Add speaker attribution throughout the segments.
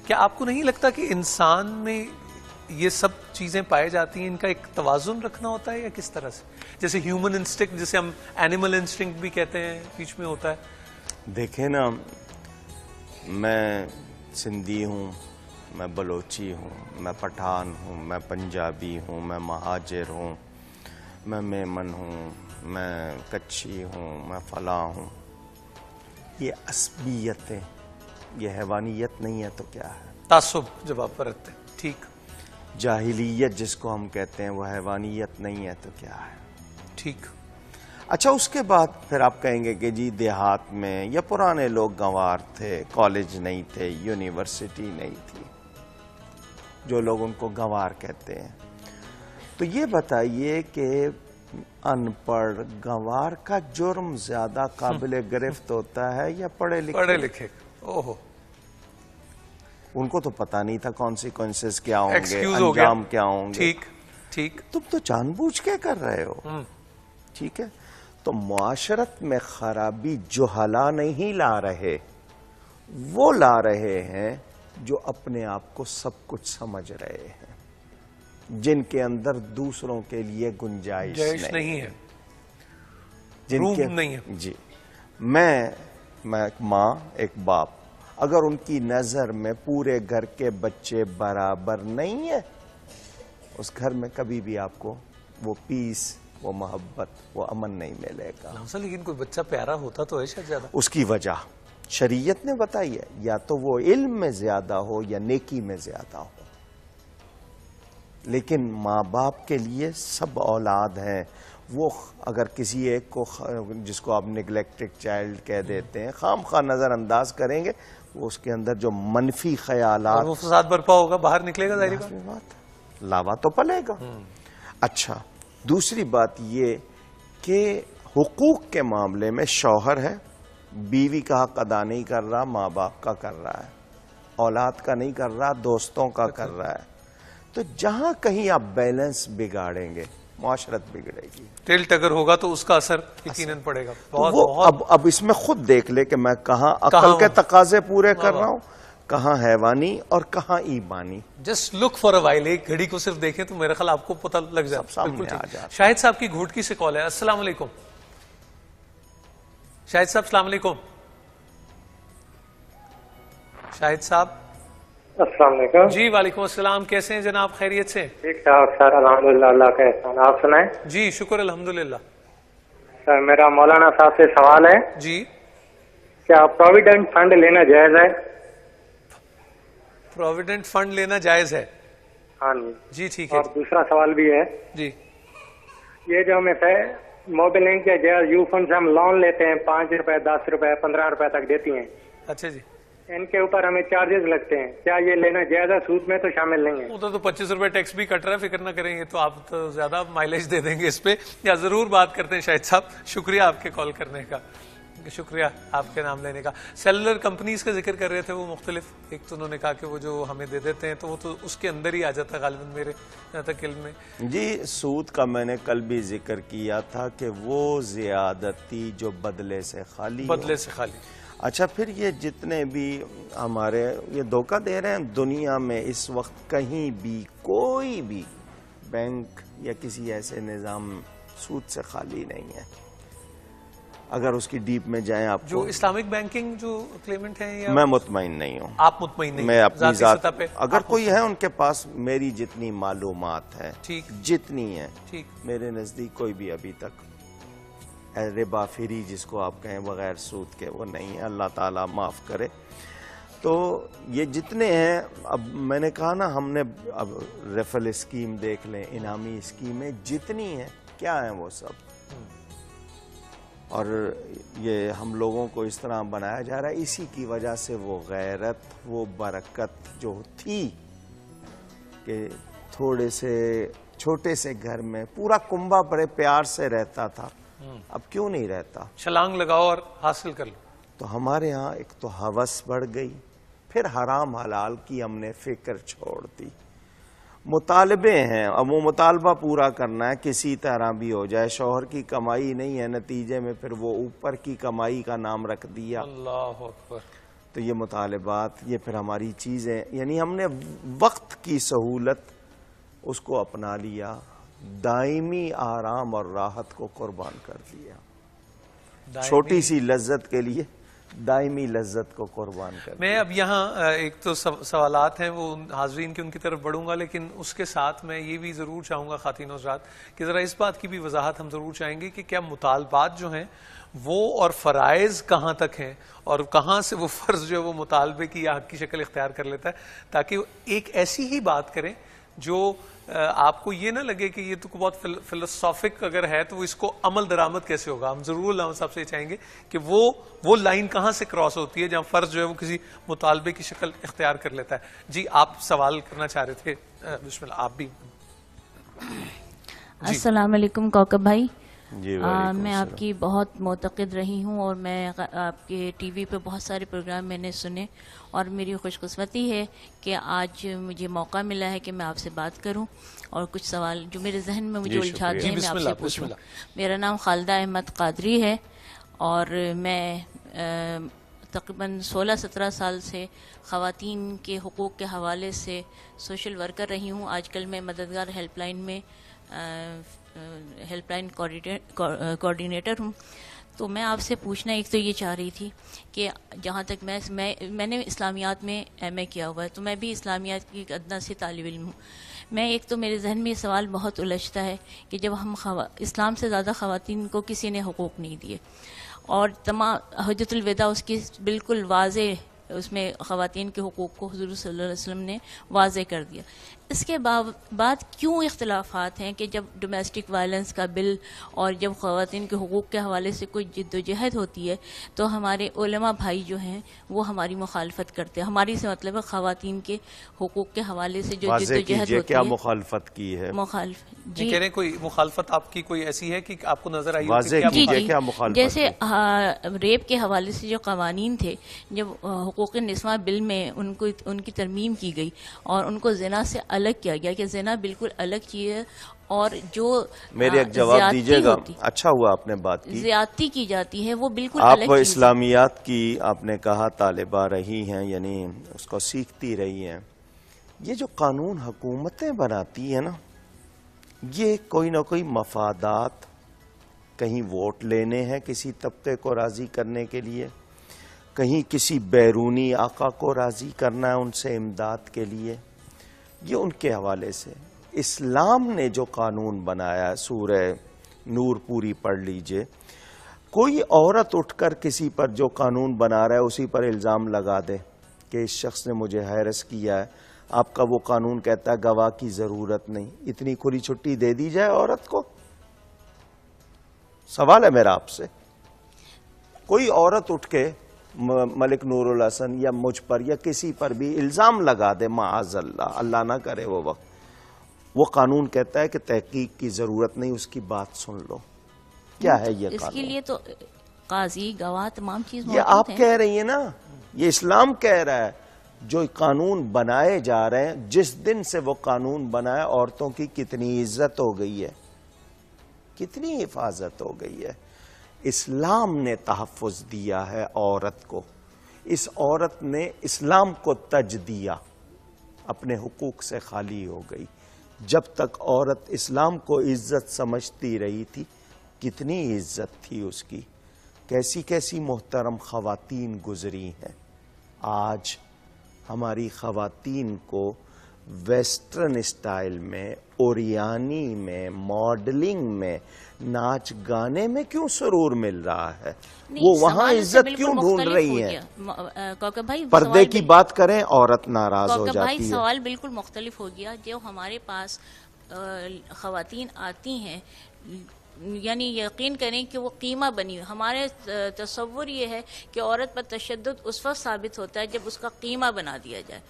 Speaker 1: کیا آپ کو نہیں لگتا کہ انسان میں یہ سب چیزیں پائے جاتی ہیں، ان کا ایک توازن رکھنا ہوتا ہے یا کس طرح سے؟ جیسے ہیومن انسٹنکٹ، جسے ہم اینیمل انسٹنکٹ بھی کہتے ہیں، بیچ میں ہوتا ہے.
Speaker 2: دیکھیں نا، میں سندھی ہوں، میں بلوچی ہوں، میں پٹھان ہوں، میں پنجابی ہوں، میں مہاجر ہوں، میں میمن ہوں، میں کچھی ہوں، میں فلاں ہوں. یہ عصبیتیں، یہ حیوانیت نہیں ہے تو کیا ہے؟
Speaker 1: تعصب جب آپ برتتے ہیں. ٹھیک.
Speaker 2: جاہلیت جس کو ہم کہتے ہیں وہ حیوانیت نہیں ہے تو کیا ہے؟
Speaker 1: ٹھیک.
Speaker 2: اچھا، اس کے بعد پھر آپ کہیں گے کہ جی دیہات میں یا پرانے لوگ گنوار تھے، کالج نہیں تھے، یونیورسٹی نہیں تھی، جو لوگ ان کو گنوار کہتے ہیں. تو یہ بتائیے کہ ان پڑھ گنوار کا جرم زیادہ قابل گرفت ہوتا ہے یا پڑھے لکھے؟
Speaker 1: اوہو،
Speaker 2: ان کو تو پتہ نہیں تھا کانسیکوینسز کیا ہوں گے،
Speaker 1: ایکسکیوز ہو گیا.
Speaker 2: انجام کیا ہوں گے.
Speaker 1: ٹھیک ٹھیک.
Speaker 2: تم تو جان بوجھ کے کر رہے ہو. ٹھیک ہے، تو معاشرت میں خرابی جہلا نہیں لا رہے، وہ لا رہے ہیں جو اپنے آپ کو سب کچھ سمجھ رہے ہیں، جن کے اندر دوسروں کے لیے گنجائش نہیں ہے، جن کے
Speaker 1: نہیں ہے.
Speaker 2: جی، میں ایک ماں، ایک باپ، اگر ان کی نظر میں پورے گھر کے بچے برابر نہیں ہیں، اس گھر میں کبھی بھی آپ کو وہ پیس، وہ محبت، وہ امن نہیں ملے گا.
Speaker 1: لیکن کوئی بچہ پیارا ہوتا تو ہے شاید زیادہ.
Speaker 2: اس کی وجہ شریعت نے بتائی ہے، یا تو وہ علم میں زیادہ ہو یا نیکی میں زیادہ ہو. لیکن ماں باپ کے لیے سب اولاد ہیں. وہ اگر کسی ایک کو جس کو آپ نگلیکٹڈ چائلڈ کہہ دیتے ہیں خام خواہ نظر انداز کریں گے، وہ اس کے اندر جو منفی خیالات،
Speaker 1: وہ فساد برپا ہوگا، باہر نکلے گا، ظاہری
Speaker 2: بات لاوا تو پلے گا. اچھا، دوسری بات یہ کہ حقوق کے معاملے میں شوہر ہے، بیوی کا حق ادا نہیں کر رہا، ماں باپ کا کر رہا ہے، اولاد کا نہیں کر رہا، دوستوں کا کر رہا ہے. تو جہاں کہیں آپ بیلنس بگاڑیں گے، معاشرت بگڑے گی.
Speaker 1: ٹیلٹ اگر ہوگا تو اس کا اثر یقیناً پڑے گا.
Speaker 2: اب اس میں خود دیکھ لے کہ میں کہاں عقل کے تقاضے پورے کر رہا ہوں، کہاں حیوانی اور کہاں ایمانی.
Speaker 1: Just look for a while, ایک گھڑی کو صرف دیکھیں تو میرا خیال آپ کو پتہ لگ جائے. بالکل. شاہد صاحب کی گھوٹکی سے کال ہے. السلام علیکم شاہد صاحب. السلام علیکم شاہد صاحب.
Speaker 3: السلام علیکم.
Speaker 1: جی وعلیکم السلام. کیسے ہیں جناب؟ خیریت سے؟
Speaker 3: ٹھیک ٹھاک سر، الحمدللہ، اللہ کا احسان. آپ سنائیں.
Speaker 1: جی شکر الحمدللہ.
Speaker 3: سر میرا مولانا صاحب سے سوال ہے.
Speaker 1: جی.
Speaker 3: کیا پروویڈنٹ فنڈ لینا جائز ہے؟
Speaker 1: پروویڈنٹ فنڈ لینا جائز ہے؟
Speaker 3: ہاں
Speaker 1: جی ٹھیک ہے.
Speaker 3: اور دوسرا سوال بھی ہے.
Speaker 1: جی.
Speaker 3: یہ جو ہمیں موبائل لنک کے جائز یو فنڈ سے ہم لون لیتے ہیں، 5 روپے 10 روپے 15 روپے تک دیتی ہیں.
Speaker 1: اچھا جی.
Speaker 3: ان کے اوپر ہمیں چارجز لگتے ہیں، کیا یہ لینا جائز ہے؟ سود میں تو شامل نہیں ہے.
Speaker 1: وہ تو 25 روپے ٹیکس بھی کٹ رہا ہے، فکر نہ کریں گے تو آپ تو زیادہ مائلیج دے دیں گے اس پہ. یا ضرور بات کرتے ہیں شاہد صاحب. شکریہ آپ کے کال کرنے کا، شکریہ آپ کے نام لینے کا. سیلولر کمپنیز کا ذکر کر رہے تھے وہ مختلف. ایک تو انہوں نے کہا کہ وہ جو ہمیں دے دیتے ہیں تو وہ تو اس کے اندر ہی آ جاتا ہے غالباً میرے یہاں تک علم میں.
Speaker 2: جی، سود کا میں نے کل بھی ذکر کیا تھا کہ وہ زیادتی جو بدلے سے خالی. اچھا، پھر یہ جتنے بھی ہمارے یہ دھوکہ دے رہے ہیں دنیا میں اس وقت، کہیں بھی کوئی بھی بینک یا کسی ایسے نظام سود سے خالی نہیں ہے. اگر اس کی ڈیپ میں جائیں آپ
Speaker 1: جو اسلامک بینکنگ جو کلیمنٹ ہیں،
Speaker 2: میں مطمئن نہیں ہوں.
Speaker 1: آپ مطمئن نہیں؟
Speaker 2: میں اپنی ذات
Speaker 1: پہ
Speaker 2: اگر کوئی ہے ان کے پاس میری جتنی معلومات ہے، جتنی ہے، میرے نزدیک کوئی بھی ابھی تک ربا فری جس کو آپ کہیں بغیر سود کے وہ نہیں ہے. اللہ تعالیٰ معاف کرے. تو یہ جتنے ہیں، اب میں نے کہا نا، ہم نے اب ریفل اسکیم دیکھ لیں، انعامی اسکیمیں جتنی ہیں کیا ہیں وہ سب. اور یہ ہم لوگوں کو اس طرح بنایا جا رہا ہے. اسی کی وجہ سے وہ غیرت، وہ برکت جو تھی کہ تھوڑے سے چھوٹے سے گھر میں پورا کنبہ بڑے پیار سے رہتا تھا، اب کیوں نہیں رہتا؟
Speaker 1: چھلانگ لگاؤ اور حاصل کر لو.
Speaker 2: تو ہمارے ہاں ایک تو ہوس بڑھ گئی، پھر حرام حلال کی ہم نے فکر چھوڑ دی. مطالبے ہیں، اب وہ مطالبہ پورا کرنا ہے کسی طرح بھی ہو جائے. شوہر کی کمائی نہیں ہے، نتیجے میں پھر وہ اوپر کی کمائی کا نام رکھ دیا.
Speaker 1: اللہ اکبر.
Speaker 2: تو یہ مطالبات، یہ پھر ہماری چیزیں، یعنی ہم نے وقت کی سہولت اس کو اپنا لیا، دائمی آرام اور راحت کو قربان کر دیا، چھوٹی سی لذت کے لیے دائمی لذت کو قربان کر دیا۔
Speaker 1: میں اب یہاں ایک تو سوالات ہیں وہ حاضرین کے ان کی طرف بڑھوں گا، لیکن اس کے ساتھ میں یہ بھی ضرور چاہوں گا خواتین و حضرات کہ ذرا اس بات کی بھی وضاحت ہم ضرور چاہیں گے کہ کیا مطالبات جو ہیں وہ اور فرائض کہاں تک ہیں، اور کہاں سے وہ فرض جو ہے وہ مطالبے کی یا حق کی شکل اختیار کر لیتا ہے، تاکہ ایک ایسی ہی بات کریں جو آپ کو یہ نہ لگے کہ یہ تو بہت فلسافک اگر ہے تو اس کو عمل درآمد کیسے ہوگا۔ ہم ضرور علامہ صاحب سے یہ چاہیں گے کہ وہ لائن کہاں سے کراس ہوتی ہے جہاں فرض جو ہے وہ کسی مطالبے کی شکل اختیار کر لیتا ہے۔ جی آپ سوال کرنا چاہ رہے تھے، بسم اللہ آپ بھی۔
Speaker 4: السلام علیکم کوکب بھائی،
Speaker 2: جی
Speaker 4: میں آپ کی بہت معتقد رہی ہوں اور میں آپ کے ٹی وی پہ بہت سارے پروگرام میں نے سنے، اور میری خوش قسمتی ہے کہ آج مجھے موقع ملا ہے کہ میں آپ سے بات کروں اور کچھ سوال جو میرے ذہن میں مجھے الجھاتے ہیں میں آپ سے پوچھوں۔ میرا نام خالدہ احمد قادری ہے اور میں تقریباً 16-17 سال سے خواتین کے حقوق کے حوالے سے سوشل ورکر رہی ہوں۔ آج کل میں مددگار ہیلپ لائن میں ہیلپ لائن کوآرڈینیٹر ہوں۔ تو میں آپ سے پوچھنا ایک تو یہ چاہ رہی تھی کہ جہاں تک میں نے اسلامیات میں ایم اے کیا ہوا ہے، تو میں بھی اسلامیات کی ایک ادنیٰ سے طالب علم ہوں۔ میں ایک تو میرے ذہن میں یہ سوال بہت الجھتا ہے کہ جب ہم اسلام سے زیادہ خواتین کو کسی نے حقوق نہیں دیے، اور تمام حجۃ الوداع اس کی بالکل واضح، اس میں خواتین کے حقوق کو حضور صلی اللہ علیہ وسلم نے واضح کر دیا، اس کے بعد کیوں اختلافات ہیں کہ جب ڈومیسٹک وائلنس کا بل اور جب خواتین کے حقوق کے حوالے سے کوئی جد و جہد ہوتی ہے تو ہمارے علماء بھائی جو ہیں وہ ہماری مخالفت کرتے ہیں؟ ہماری سے مطلب ہے خواتین کے حقوق کے حوالے سے جو جد و جہد ہوتی
Speaker 2: کیا
Speaker 4: ہے۔
Speaker 2: مخالفت کی ہے؟
Speaker 4: جی
Speaker 1: کہہ رہے کوئی مخالفت آپ کی کوئی ایسی ہے کہ آپ کو نظر آئی؟
Speaker 2: کیا مخالفت؟
Speaker 4: جیسے ریپ کے حوالے سے جو قوانین تھے، جب حقوق نسواں بل میں ان کی ترمیم کی گئی اور ان کو زنا سے الگ کیا گیا کہ زنا بالکل الگ چیز ہے، اور جو
Speaker 2: میرے ایک جواب دیجیے گا، اچھا ہوا آپ نے بات کی،
Speaker 4: زیادتی کی جاتی ہے وہ بالکل الگ چیز ہے۔
Speaker 2: آپ اسلامیات کی آپ نے کہا طالبہ رہی ہیں، یعنی اس کو سیکھتی رہی ہیں۔ یہ جو قانون حکومتیں بناتی ہیں نا، یہ کوئی نہ کوئی مفادات، کہیں ووٹ لینے ہیں کسی طبقے کو راضی کرنے کے لیے، کہیں کسی بیرونی آقا کو راضی کرنا ہے ان سے امداد کے لیے، یہ ان کے حوالے سے۔ اسلام نے جو قانون بنایا ہے، سورہ نور پوری پڑھ لیجئے، کوئی عورت اٹھ کر کسی پر جو قانون بنا رہا ہے اسی پر الزام لگا دے کہ اس شخص نے مجھے ہیرس کیا ہے، آپ کا وہ قانون کہتا ہے گواہ کی ضرورت نہیں، اتنی کھلی چھٹی دے دی جائے عورت کو؟ سوال ہے میرا آپ سے، کوئی عورت اٹھ کے ملک نور الحسن یا مجھ پر یا کسی پر بھی الزام لگا دے، معاذ اللہ، اللہ نہ کرے وہ وقت، وہ قانون کہتا ہے کہ تحقیق کی ضرورت نہیں، اس کی بات سن لو۔ کیا ہے یہ قانون؟
Speaker 4: اس کے لیے تو قاضی، گواہ، تمام چیز
Speaker 2: یہ آپ کہہ رہی ہیں نا، یہ اسلام کہہ رہا ہے جو قانون بنائے جا رہے ہیں، جس دن سے وہ قانون بنائے عورتوں کی کتنی عزت ہو گئی ہے، کتنی حفاظت ہو گئی ہے۔ اسلام نے تحفظ دیا ہے عورت کو، اس عورت نے اسلام کو تج دیا، اپنے حقوق سے خالی ہو گئی۔ جب تک عورت اسلام کو عزت سمجھتی رہی تھی، کتنی عزت تھی اس کی، کیسی کیسی محترم خواتین گزری ہیں۔ آج ہماری خواتین کو ویسٹرن اسٹائل میں، اوریانی میں، ماڈلنگ میں، ناچ گانے میں کیوں سرور مل رہا ہے؟ وہ وہاں عزت کیوں ڈھونڈ رہی ہیں؟ پردے کی بات کریں عورت ناراض ہو جاتی ہے۔
Speaker 4: سوال بالکل مختلف ہو گیا۔ جو ہمارے پاس خواتین آتی ہیں، یعنی یقین کریں کہ وہ قیمہ بنی ہوئی، ہمارے تصور یہ ہے کہ عورت پر تشدد اس وقت ثابت ہوتا ہے جب اس کا قیمہ بنا دیا جائے،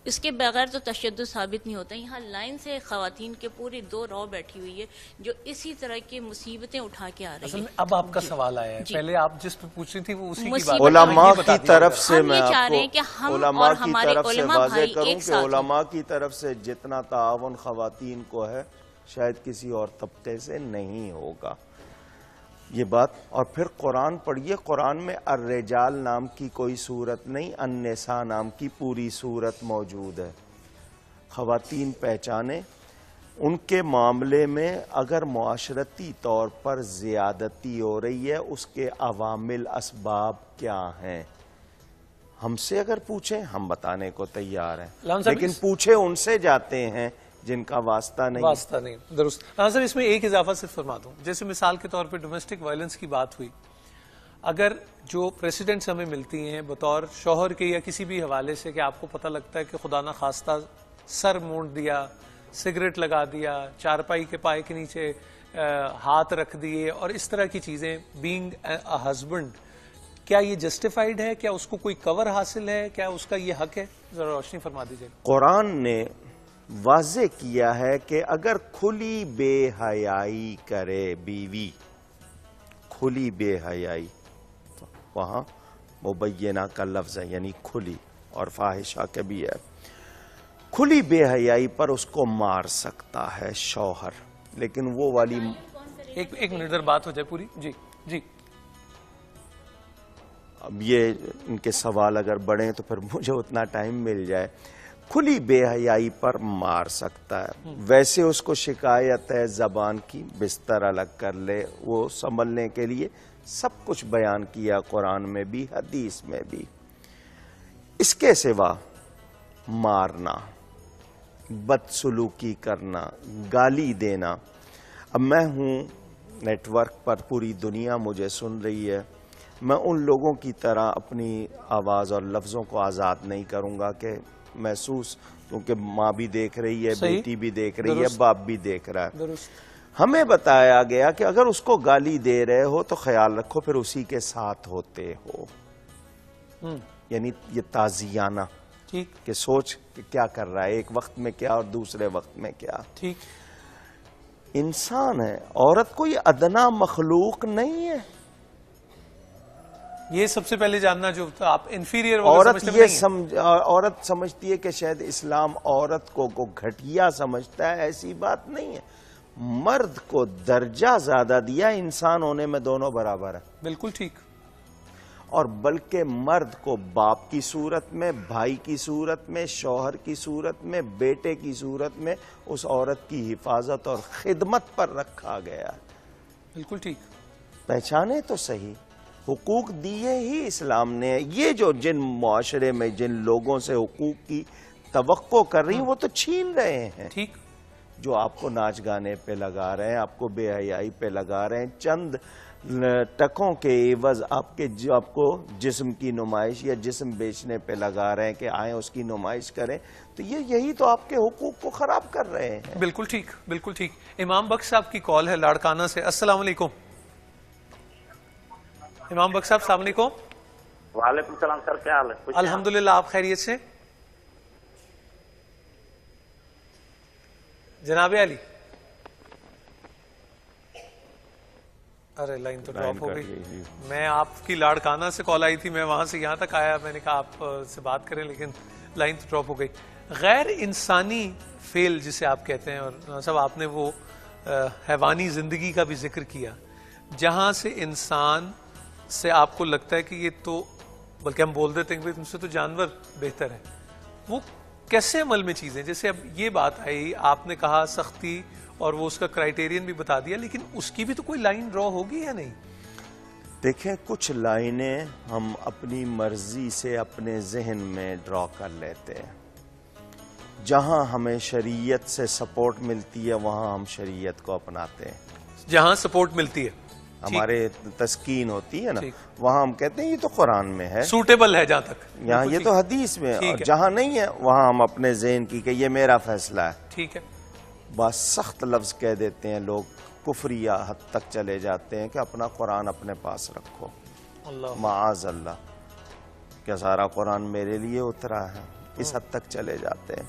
Speaker 4: اس کے بغیر تو تشدد ثابت نہیں ہوتا۔ یہاں لائن سے خواتین کے پوری 2 رو بیٹھی ہوئی ہے جو اسی طرح کی مصیبتیں اٹھا کے آ رہی ہیں۔
Speaker 1: اب آپ کا سوال آیا ہے، پہلے آپ جس پہ پوچھ رہی تھی وہ اسی کی بات۔
Speaker 2: علماء کی طرف سے
Speaker 4: ہم یہ چاہ رہے ہیں کہ ہم اور ہمارے علماء بھائی ایک ساتھ ہیں۔
Speaker 2: علماء کی طرف سے جتنا تعاون خواتین کو ہے شاید کسی اور طبقے سے نہیں ہوگا۔ یہ بات. اور پھر قرآن پڑھیے, قرآن میں الرجال نام کی کوئی صورت نہیں, النساء نام کی پوری صورت موجود ہے. خواتین پہچانے, ان کے معاملے میں اگر معاشرتی طور پر زیادتی ہو رہی ہے اس کے عوامل اسباب کیا ہیں, ہم سے اگر پوچھیں ہم بتانے کو تیار ہیں, لیکن پوچھے ان سے جاتے ہیں جن کا واسطہ نہیں.
Speaker 1: درست. سر اس میں ایک اضافہ صرف فرما دوں, جیسے مثال کے طور پہ ڈومیسٹک وائلنس کی بات ہوئی, اگر جو پریسیڈنٹس ہمیں ملتی ہیں بطور شوہر کے یا کسی بھی حوالے سے کہ آپ کو پتہ لگتا ہے کہ خدا نہ خواستہ سر مونڈ دیا, سگریٹ لگا دیا, چارپائی کے پائے کے نیچے ہاتھ رکھ دیے اور اس طرح کی چیزیں, بینگ اے ہسبینڈ, کیا یہ جسٹیفائیڈ ہے؟ کیا اس کو کوئی کور حاصل ہے؟ کیا اس کا یہ حق ہے؟ ذرا روشنی فرما دیجیے.
Speaker 2: قرآن نے واضح کیا ہے کہ اگر کھلی بے حیائی کرے بیوی, کھلی بے حیائی, وہاں مبینہ کا لفظ ہے یعنی کھلی, اور فاحشہ کے بھی ہے, کھلی بے حیائی پر اس کو مار سکتا ہے شوہر. لیکن وہ والی
Speaker 1: ایک منٹ در بات ہو جائے پوری. جی جی.
Speaker 2: اب یہ ان کے سوال اگر بڑھیں تو پھر مجھے اتنا ٹائم مل جائے. کھلی بے حیائی پر مار سکتا ہے. ویسے اس کو شکایت ہے زبان کی, بستر الگ کر لے, وہ سنبھلنے کے لیے سب کچھ بیان کیا قرآن میں بھی حدیث میں بھی. اس کے سوا مارنا, بدسلوکی کرنا, گالی دینا. اب میں ہوں نیٹ ورک پر, پوری دنیا مجھے سن رہی ہے, میں ان لوگوں کی طرح اپنی آواز اور لفظوں کو آزاد نہیں کروں گا کہ محسوس, کیونکہ ماں بھی دیکھ رہی ہے, بیٹی بھی دیکھ رہی ہے, باپ بھی دیکھ رہا ہے. ہمیں بتایا گیا کہ اگر اس کو گالی دے رہے ہو تو خیال رکھو پھر اسی کے ساتھ ہوتے ہو. یعنی یہ تازیانہ کہ سوچ کہ کیا کر رہا ہے, ایک وقت میں کیا اور دوسرے وقت میں کیا.
Speaker 1: ٹھیک,
Speaker 2: انسان ہے, عورت کوئی ادنا مخلوق نہیں ہے.
Speaker 1: یہ سب سے پہلے جاننا جو آپ انفیریئر
Speaker 2: عورت سمجھتی ہے کہ شاید اسلام عورت کو گھٹیا سمجھتا ہے, ایسی بات نہیں ہے. مرد کو درجہ زیادہ دیا, انسان ہونے میں دونوں برابر ہیں.
Speaker 1: بالکل ٹھیک.
Speaker 2: اور بلکہ مرد کو باپ کی صورت میں, بھائی کی صورت میں, شوہر کی صورت میں, بیٹے کی صورت میں اس عورت کی حفاظت اور خدمت پر رکھا گیا.
Speaker 1: بالکل ٹھیک.
Speaker 2: پہچانے تو صحیح, حقوق دیے ہی اسلام نے. یہ جو جن معاشرے میں جن لوگوں سے حقوق کی توقع کر رہی ہیں وہ تو چھین رہے ہیں.
Speaker 1: ٹھیک.
Speaker 2: جو آپ کو ناچ گانے پہ لگا رہے ہیں, آپ کو بے حیائی پہ لگا رہے ہیں, چند ٹکوں کے عوض آپ کو جسم کی نمائش یا جسم بیچنے پہ لگا رہے ہیں کہ آئیں اس کی نمائش کریں, تو یہی تو آپ کے حقوق کو خراب کر رہے ہیں.
Speaker 1: بالکل ٹھیک, بالکل ٹھیک. امام بخش صاحب کی کال ہے لاڑکانہ سے. السلام علیکم. امام بخش صاحب السلام علیکم.
Speaker 5: وعلیکم السلام سر, کیا حال ہے؟
Speaker 1: الحمدللہ, آپ خیریت سے؟ جناب علی, ارے لائن تو ڈراپ ہو گئی. میں آپ کی لاڑکانہ سے کال آئی تھی, میں وہاں سے یہاں تک آیا, میں نے کہا آپ سے بات کریں, لیکن لائن تو ڈراپ ہو گئی. غیر انسانی فعل جسے آپ کہتے ہیں, اور صاحب آپ نے وہ حیوانی زندگی کا بھی ذکر کیا, جہاں سے انسان سے آپ کو لگتا ہے کہ یہ تو, بلکہ ہم بول دیتے ہیں کہ تم سے تو جانور بہتر ہے, وہ کیسے عمل میں چیزیں؟ جیسے اب یہ بات آئی, آپ نے کہا سختی اور وہ اس کا کرائیٹیرین بھی بتا دیا, لیکن اس کی بھی تو کوئی لائن ڈرا ہوگی یا نہیں؟
Speaker 2: دیکھیں, کچھ لائنیں ہم اپنی مرضی سے اپنے ذہن میں ڈرا کر لیتے ہیں. جہاں ہمیں شریعت سے سپورٹ ملتی ہے وہاں ہم شریعت کو اپناتے ہیں.
Speaker 1: جہاں سپورٹ ملتی ہے,
Speaker 2: ہمارے تسکین ہوتی ہے نا, وہاں ہم کہتے ہیں یہ تو قرآن میں ہے,
Speaker 1: سوٹیبل ہے. جہاں تک
Speaker 2: یہاں یہ تو حدیث میں, اور جہاں نہیں ہے وہاں ہم اپنے ذہن کی کہ یہ میرا فیصلہ ہے.
Speaker 1: ٹھیک ہے.
Speaker 2: بس سخت لفظ کہہ دیتے ہیں لوگ, کفریہ حد تک چلے جاتے ہیں کہ اپنا قرآن اپنے پاس رکھو. معاذ اللہ, کیا سارا قرآن میرے لیے اترا ہے؟ اس حد تک چلے جاتے ہیں.